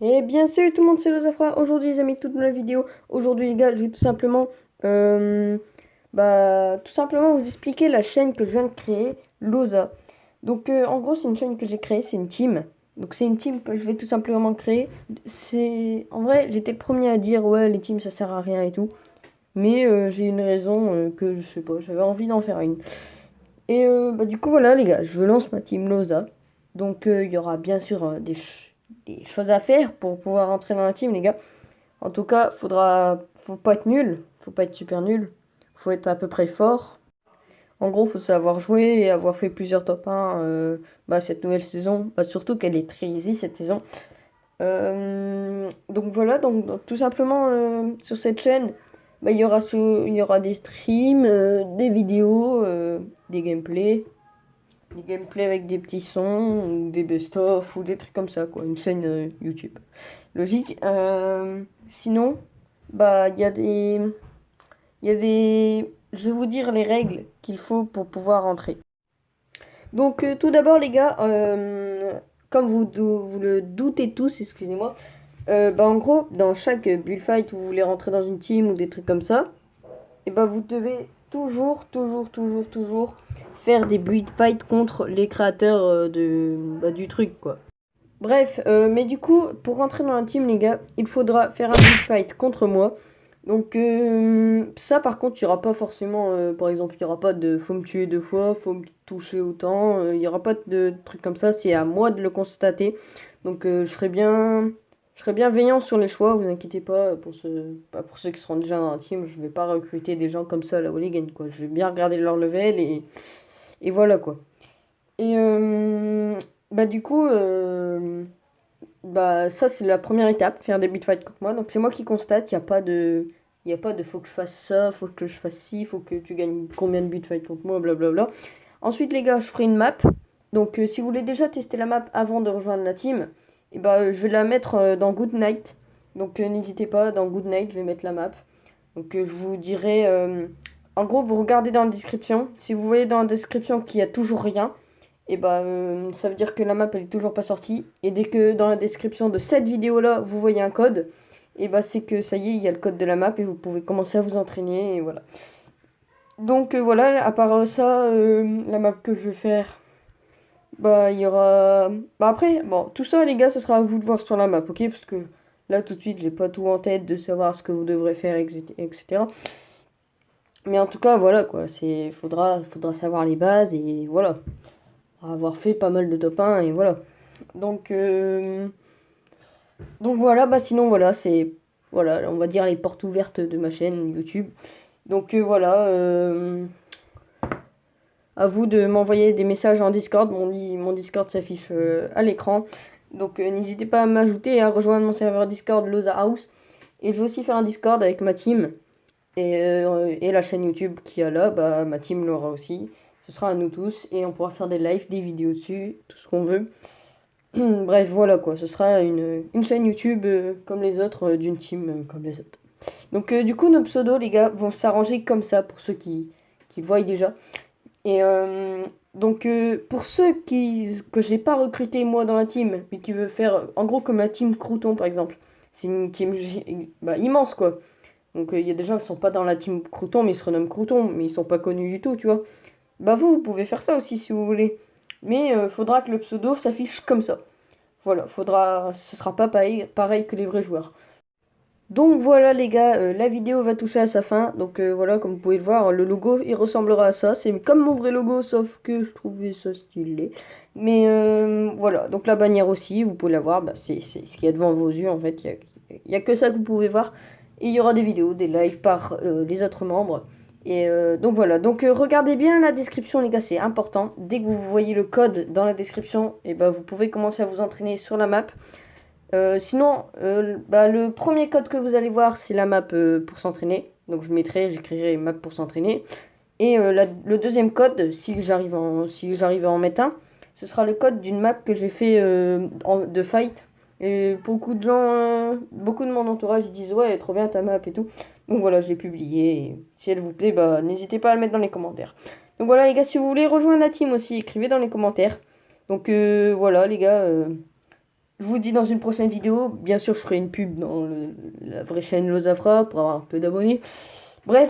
Et bien salut tout le monde, c'est Lozafra. Aujourd'hui les amis, toute nouvelle vidéo. Aujourd'hui les gars, je vais tout simplement, euh, tout simplement vous expliquer la chaîne que je viens de créer, Loza. Donc en gros c'est une chaîne que j'ai créée, c'est une team. Donc c'est une team que je vais tout simplement créer. C'est en vrai j'étais le premier à dire ouais les teams ça sert à rien et tout. Mais j'ai une raison que je sais pas, j'avais envie d'en faire une. Et du coup voilà les gars, je lance ma team Loza. Donc il y aura bien sûr des choses à faire pour pouvoir entrer dans la team les gars. En tout cas, faut pas être nul, faut pas être super nul, faut être à peu près fort. En gros, faut savoir jouer et avoir fait plusieurs top 1 cette nouvelle saison. Surtout qu'elle est très easy cette saison. Donc voilà, donc, tout simplement sur cette chaîne, il y aura des streams, des vidéos, des gameplays avec des petits sons, ou des best-of, ou des trucs comme ça, quoi. Une chaîne YouTube. Logique. Sinon, il y a des. Il y a des. Je vais vous dire les règles qu'il faut pour pouvoir entrer. Donc, tout d'abord, les gars, comme vous le doutez tous, excusez-moi, en gros, dans chaque bullfight où vous voulez rentrer dans une team ou des trucs comme ça, et vous devez toujours faire des bullfights contre les créateurs du truc, quoi. Bref, mais du coup, pour rentrer dans la team, les gars, il faudra faire un bullfight contre moi. Donc ça par contre il n'y aura pas forcément par exemple il n'y aura pas de faut me tuer deux fois, faut me toucher autant, il n'y aura pas de trucs comme ça, c'est à moi de le constater. Donc je serai bienveillant sur les choix, vous inquiétez pas pour ceux qui seront déjà dans la team, je vais pas recruter des gens comme ça à la hooligan quoi, je vais bien regarder leur level et voilà quoi. Et du coup ça c'est la première étape, faire des beat fights contre moi. Donc c'est moi qui constate, il y a pas de faut que je fasse ça, faut que je fasse ci, faut que tu gagnes combien de beat fights contre moi, blablabla. Ensuite les gars, je ferai une map. Donc si vous voulez déjà tester la map avant de rejoindre la team, je vais la mettre dans Good Night. Donc n'hésitez pas, dans Good Night, je vais mettre la map. Donc je vous dirai en gros, vous regardez dans la description. Si vous voyez dans la description qu'il y a toujours rien, ça veut dire que la map elle est toujours pas sortie. Et dès que dans la description de cette vidéo là vous voyez un code, c'est que ça y est, il y a le code de la map et vous pouvez commencer à vous entraîner et voilà. Donc voilà, à part ça, la map que je vais faire, il y aura. Après, bon, tout ça les gars, ce sera à vous de voir sur la map, ok? Parce que là tout de suite, j'ai pas tout en tête de savoir ce que vous devrez faire, etc. Mais en tout cas, voilà quoi, faudra savoir les bases et voilà. Avoir fait pas mal de top 1 et voilà. Donc, euh, donc voilà, sinon voilà, voilà, on va dire les portes ouvertes de ma chaîne YouTube. Donc voilà, à vous de m'envoyer des messages en Discord. Mon Discord s'affiche à l'écran. Donc n'hésitez pas à m'ajouter et à rejoindre mon serveur Discord Loza House. Et je vais aussi faire un Discord avec ma team. Et la chaîne YouTube qui a là, ma team l'aura aussi. Ce sera à nous tous et on pourra faire des lives, des vidéos dessus, tout ce qu'on veut. Bref, voilà quoi, ce sera une chaîne YouTube comme les autres, d'une team comme les autres. Donc du coup, nos pseudos, les gars, vont s'arranger comme ça pour ceux qui voient déjà. Et pour ceux que j'ai pas recruté moi dans la team, mais qui veut faire, en gros comme la team Crouton par exemple, c'est une team immense quoi. Donc il y a des gens qui sont pas dans la team Crouton, mais ils se renomment Crouton, mais ils sont pas connus du tout, tu vois. Vous pouvez faire ça aussi si vous voulez. Mais faudra que le pseudo s'affiche comme ça. Voilà, ce sera pas pareil que les vrais joueurs. Donc voilà les gars, la vidéo va toucher à sa fin. Donc voilà, comme vous pouvez le voir, le logo il ressemblera à ça. C'est comme mon vrai logo, sauf que je trouvais ça stylé. Mais voilà, donc la bannière aussi, vous pouvez la voir. C'est ce qu'il y a devant vos yeux en fait. Il y a que ça que vous pouvez voir. Et il y aura des vidéos, des lives par les autres membres. Et donc voilà, donc regardez bien la description les gars, c'est important. Dès que vous voyez le code dans la description, vous pouvez commencer à vous entraîner sur la map. Sinon, le premier code que vous allez voir, c'est la map pour s'entraîner. Donc j'écrirai map pour s'entraîner. Et le deuxième code, si j'arrive à en mettre un, ce sera le code d'une map que j'ai fait de fight. Et beaucoup de mon entourage, ils disent ouais, trop bien ta map et tout. Donc voilà, je l'ai publié. Et si elle vous plaît, n'hésitez pas à le mettre dans les commentaires. Donc voilà les gars, si vous voulez rejoindre la team aussi, écrivez dans les commentaires. Donc voilà les gars. Je vous dis dans une prochaine vidéo. Bien sûr, je ferai une pub dans la vraie chaîne Lozafra pour avoir un peu d'abonnés. Bref.